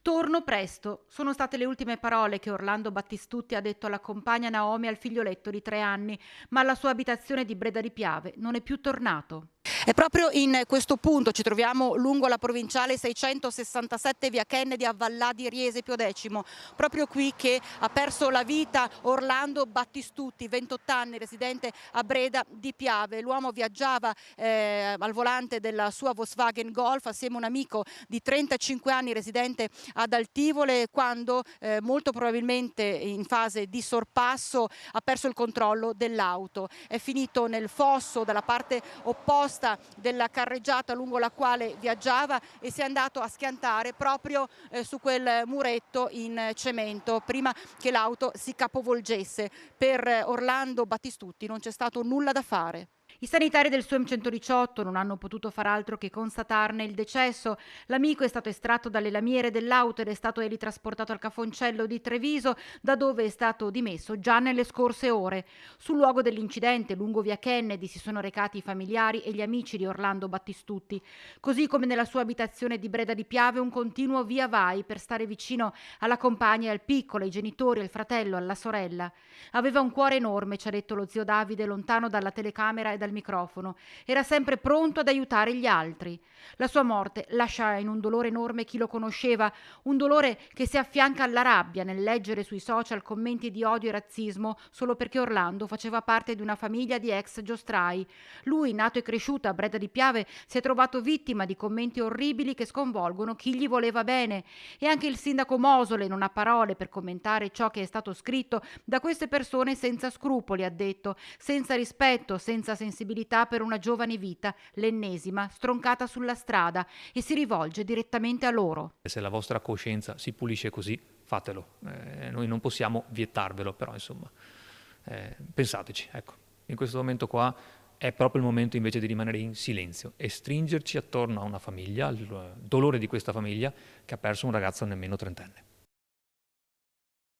Torno presto, sono state le ultime parole che Orlando Battistutti ha detto alla compagna Naomi e al figlioletto di 3 anni, ma alla sua abitazione di Breda di Piave non è più tornato. È proprio in questo punto, ci troviamo lungo la provinciale 667 via Kennedy a Vallà di Riese Pio X, proprio qui che ha perso la vita Orlando Battistutti, 28 anni, residente a Breda di Piave. L'uomo viaggiava al volante della sua Volkswagen Golf assieme a un amico di 35 anni residente ad Altivole quando molto probabilmente in fase di sorpasso ha perso il controllo dell'auto. È finito nel fosso dalla parte opposta della carreggiata lungo la quale viaggiava e si è andato a schiantare proprio su quel muretto in cemento prima che l'auto si capovolgesse. Per Orlando Battistutti non c'è stato nulla da fare. I sanitari del SUEM 118 non hanno potuto far altro che constatarne il decesso. L'amico è stato estratto dalle lamiere dell'auto ed è stato elitrasportato al Cafoncello di Treviso, da dove è stato dimesso già nelle scorse ore. Sul luogo dell'incidente, lungo via Kennedy, si sono recati i familiari e gli amici di Orlando Battistutti. Così come nella sua abitazione di Breda di Piave, un continuo via vai per stare vicino alla compagna e al piccolo, ai genitori, al fratello, alla sorella. Aveva un cuore enorme, ci ha detto lo zio Davide, lontano dalla telecamera e dal microfono. Era sempre pronto ad aiutare gli altri. La sua morte lascia in un dolore enorme chi lo conosceva, un dolore che si affianca alla rabbia nel leggere sui social commenti di odio e razzismo solo perché Orlando faceva parte di una famiglia di ex giostrai. Lui, nato e cresciuto a Breda di Piave, si è trovato vittima di commenti orribili che sconvolgono chi gli voleva bene. E anche il sindaco Mosole non ha parole per commentare ciò che è stato scritto da queste persone senza scrupoli, ha detto, senza rispetto, senza sensibilità per una giovane vita, l'ennesima, stroncata sulla strada, e si rivolge direttamente a loro. Se la vostra coscienza si pulisce così, fatelo. Noi non possiamo vietarvelo, però insomma, pensateci, ecco. In questo momento qua è proprio il momento invece di rimanere in silenzio e stringerci attorno a una famiglia, al dolore di questa famiglia che ha perso un ragazzo nemmeno 30enne.